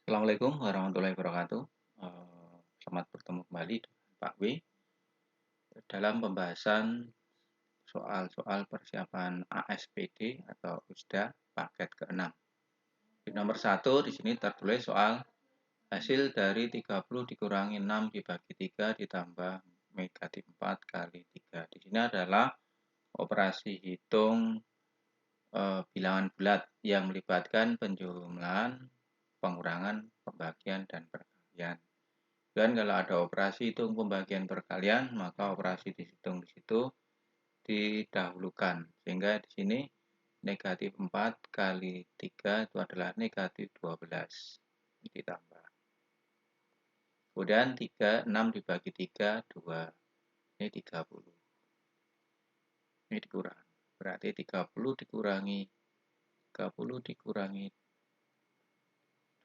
Assalamualaikum warahmatullahi wabarakatuh. Selamat bertemu kembali dengan Pak W dalam pembahasan soal-soal persiapan ASPD atau USDA paket ke-6. Di nomor 1 di sini tertulis soal hasil dari 30 dikurangi 6 dibagi 3 ditambah negatif 4 kali 3. Di sini adalah operasi hitung bilangan bulat yang melibatkan penjumlahan, pengurangan, pembagian, dan perkalian. Dan kalau ada operasi hitung pembagian perkalian, maka operasi dihitung di situ didahulukan. Sehingga di sini negatif 4 kali 3 itu adalah negatif 12. Ditambah. Kemudian 6 dibagi 3, 2. Ini 30. Ini dikurangi. Berarti 30 dikurangi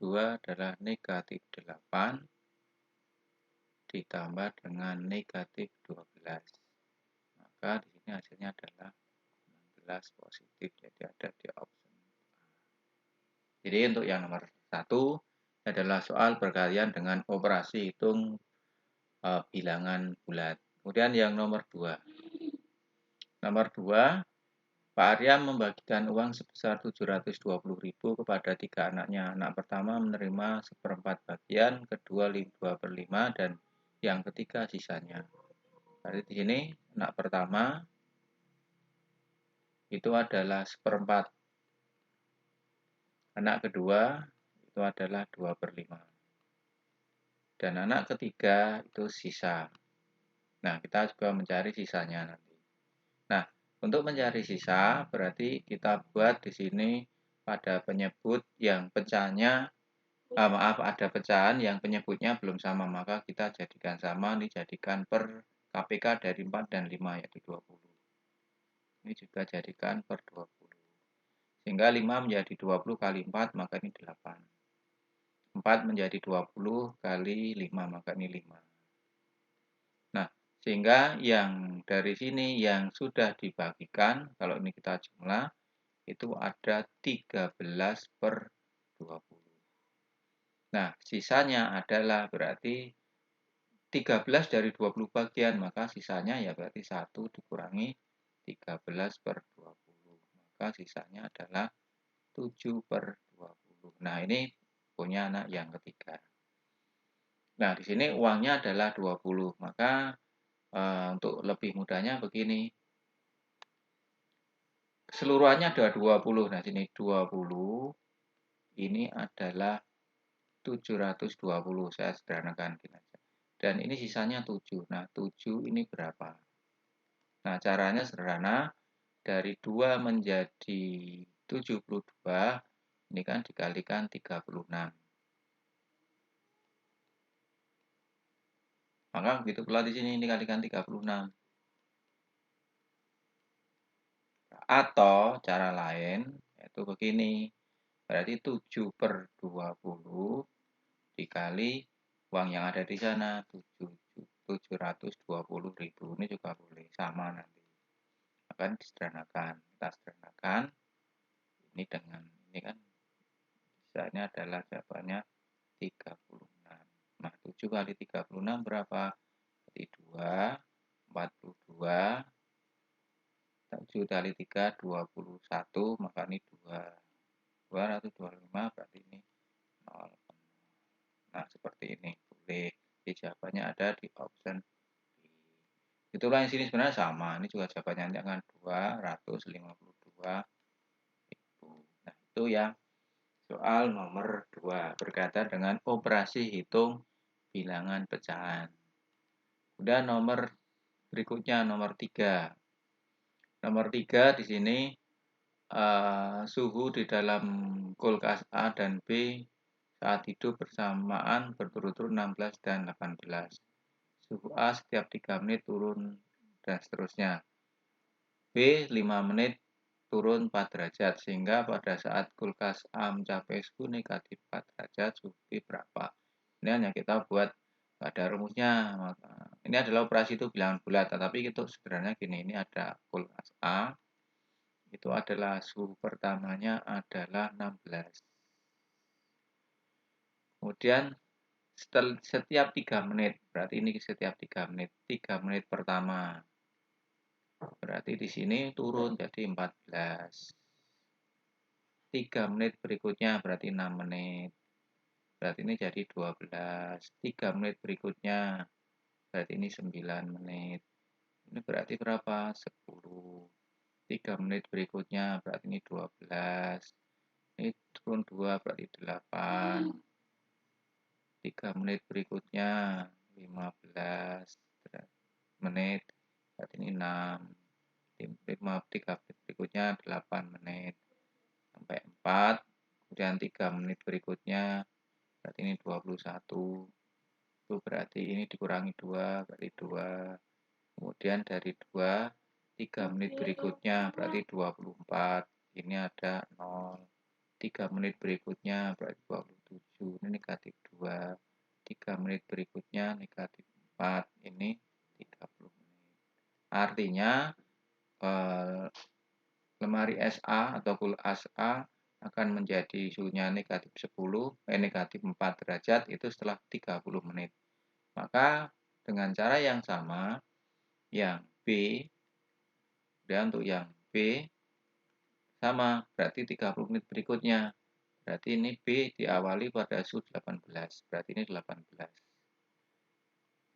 2 adalah negatif 8 ditambah dengan negatif 12. Maka di sini hasilnya adalah 16 positif, jadi ada di option A. Jadi untuk yang nomor 1 adalah soal perkalian dengan operasi hitung bilangan bulat. Kemudian yang nomor 2. Nomor 2, Pak Arya membagikan uang sebesar 720.000 kepada 3 anaknya. Anak pertama menerima 1/4 bagian, kedua 2/5, dan yang ketiga sisanya. Berarti di sini anak pertama itu adalah 1/4. Anak kedua itu adalah 2/5. Dan anak ketiga itu sisa. Nah, kita juga mencari sisanya nanti. Nah, untuk mencari sisa berarti kita buat di sini pada penyebut yang pecahannya, ada pecahan yang penyebutnya belum sama, maka kita jadikan sama, ini jadikan per KPK dari 4 dan 5 yaitu 20. Ini juga jadikan per 20. Sehingga 5 menjadi 20 kali 4, maka ini 8. 4 menjadi 20 kali 5, maka ini 5. Nah, sehingga yang dari sini yang sudah dibagikan, kalau ini kita jumlah, itu ada 13/20. Nah, sisanya adalah berarti 13 dari 20 bagian, maka sisanya ya berarti 1 dikurangi 13/20. Maka sisanya adalah 7/20. Nah, ini punya anak yang ketiga. Nah, di sini uangnya adalah 20. Maka untuk lebih mudahnya begini. Keseluruhannya ada 20. Nah, sini 20 ini adalah 720. Saya sederhanakan gini aja. Dan ini sisanya 7. Nah, 7 ini berapa? Nah, caranya sederhana. Dari 2 menjadi 72, ini kan dikalikan 36. Maka begitu pula di sini dikalikan 36. Atau cara lain yaitu begini. Berarti 7/20 dikali uang yang ada di sana 720.000. Ini juga boleh sama nanti. Akan disederhanakan. Kita sederhanakan ini dengan ini kan sisanya adalah jawabannya 36. Nah, 7 kali 36 berapa? Jadi 2, 42. 7 kali 3, 21. Maka ini 2. 225 berarti ini 0. Nah, seperti ini. Boleh. Jadi jawabannya ada di option B. Itulah yang sini sebenarnya sama. Ini juga jawabannya nanti akan 252.000. Nah, itu yang soal nomor 2 berkaitan dengan operasi hitung bilangan pecahan. Kemudian nomor berikutnya nomor 3. Nomor 3 di sini suhu di dalam kulkas A dan B saat hidup bersamaan berturut-turut 16 dan 18. Suhu A setiap 3 menit turun dan seterusnya. B 5 menit turun 4 derajat, sehingga pada saat kulkas A mencapai suhu negatif 4 derajat, suhu B berapa? Ini hanya kita buat pada rumusnya. Ini adalah operasi itu bilangan bulat, tetapi itu sebenarnya gini, ini ada kulkas A, itu adalah suhu pertamanya adalah 16. Kemudian setiap 3 menit, berarti ini setiap 3 menit. 3 menit pertama, berarti di sini turun jadi 14. 3 menit berikutnya berarti 6 menit. Berarti ini jadi 12. 3 menit berikutnya berarti ini 9 menit. Ini berarti berapa? 10. 3 menit berikutnya berarti ini 12. Ini turun 2 berarti 8. 3 menit berikutnya 15 menit berarti ini 6. 3 menit berikutnya 8 menit sampai 4. Kemudian 3 menit berikutnya berarti ini 21. Itu berarti ini dikurangi 2 berarti 2. Kemudian dari 2, 3 menit berikutnya berarti 24. Ini ada 0. 3 menit berikutnya berarti 27. Ini negatif 2. 3 menit berikutnya negatif 4. Ini 30 menit. Artinya lemari SA atau kulkas A akan menjadi suhunya negatif 4 derajat itu setelah 30 menit. Maka dengan cara yang sama, yang B, dan untuk yang B sama, berarti 30 menit berikutnya. Berarti ini B diawali pada suhu 18, berarti ini 18.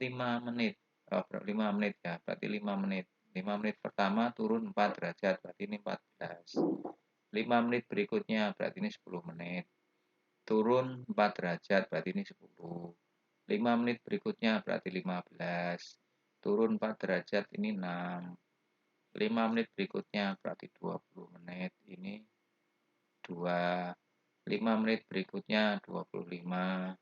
5 menit, 5 menit ya, berarti 5 menit. 5 menit pertama turun 4 derajat, berarti ini 14. 5 menit berikutnya, berarti ini 10 menit. Turun 4 derajat, berarti ini 10. 5 menit berikutnya, berarti 15. Turun 4 derajat, ini 6. 5 menit berikutnya, berarti 20 menit, ini 2. 5 menit berikutnya, 25.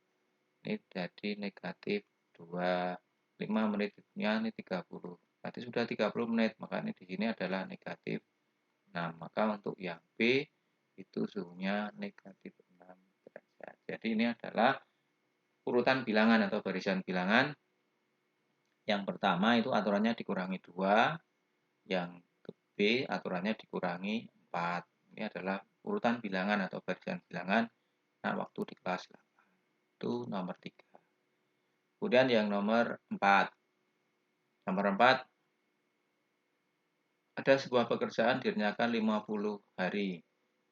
Ini jadi negatif 2. 5 menit berikutnya, ini 30. Berarti sudah 30 menit, maka ini di sini adalah negatif 6. Maka untuk yang B, itu suhunya negatif 6 derajat. Jadi ini adalah urutan bilangan atau barisan bilangan. Yang pertama itu aturannya dikurangi 2, yang B aturannya dikurangi 4. Ini adalah urutan bilangan atau barisan bilangan nah waktu di kelas 8. Itu nomor 3. Kemudian yang nomor 4. Nomor 4, ada sebuah pekerjaan dinyatakan 50 hari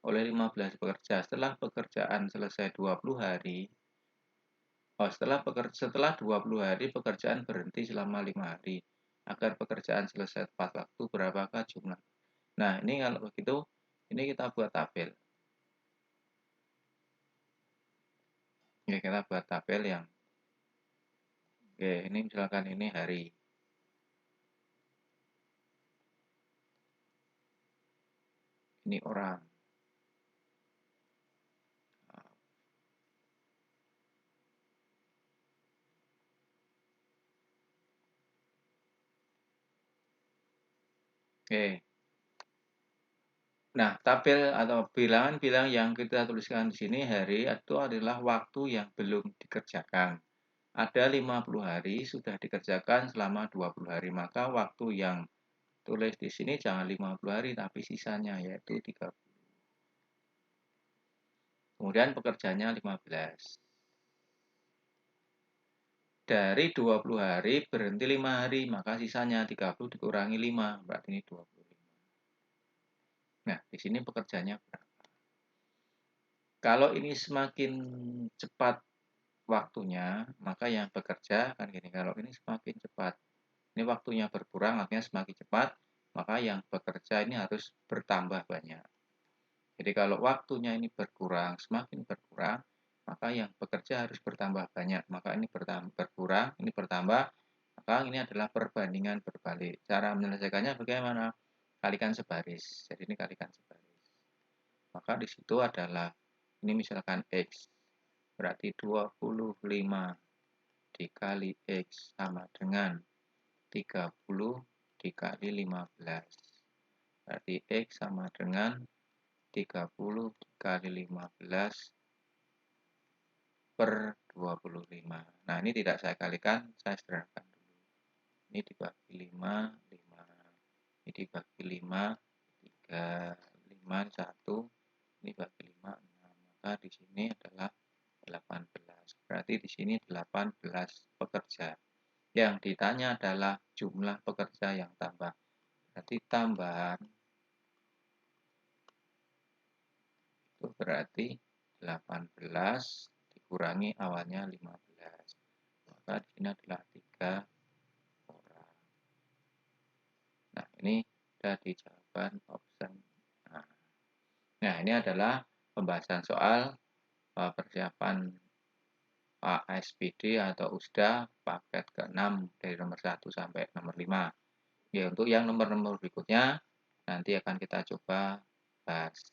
oleh 15 pekerja. Setelah pekerjaan selesai 20 hari, setelah 20 hari pekerjaan berhenti selama 5 hari. Agar pekerjaan selesai tepat waktu, berapakah jumlah? Nah, ini kalau begitu, ini kita buat tabel. Oke, kita buat tabel yang oke, ini misalkan ini hari. Ini orang. Oke. Nah, tabel atau bilangan-bilangan yang kita tuliskan di sini hari itu adalah waktu yang belum dikerjakan. Ada 50 hari sudah dikerjakan selama 20 hari, maka waktu yang tulis di sini jangan 50 hari tapi sisanya yaitu 30. Kemudian pekerjanya 15. Dari 20 hari berhenti 5 hari, maka sisanya 30 dikurangi 5, berarti ini 25. Nah, di sini pekerjanya berapa? Kalau ini semakin cepat waktunya, maka yang bekerja kan gini, kalau ini semakin cepat, ini waktunya berkurang, artinya semakin cepat, maka yang bekerja ini harus bertambah banyak. Jadi kalau waktunya ini berkurang, semakin berkurang, maka yang bekerja harus bertambah banyak. Maka ini berkurang, ini bertambah, maka ini adalah perbandingan berbalik. Cara menyelesaikannya bagaimana? Kalikan sebaris. Jadi ini kalikan sebaris. Maka di situ adalah, ini misalkan X, berarti 25 dikali X sama dengan 30 dikali 15. Berarti X sama dengan 30 dikali 15 per 25. Nah, ini tidak saya kalikan, saya sederhanakan dulu. Ini dibagi 5, 5. Ini dibagi 5, 3, 5, 1. Ini bagi 5, 6. Maka di sini adalah 18. berarti di sini 18 pekerja. Yang ditanya adalah jumlah pekerja yang tambah. Berarti tambahan itu berarti 18 dikurangi awalnya 15. Maka di sini adalah 3 orang. Nah, ini sudah di jawaban option. Nah, ini adalah pembahasan soal persiapan ASPD atau USDA paket ke-6 dari nomor 1 sampai nomor 5. Ya, untuk yang nomor-nomor berikutnya nanti akan kita coba bahas.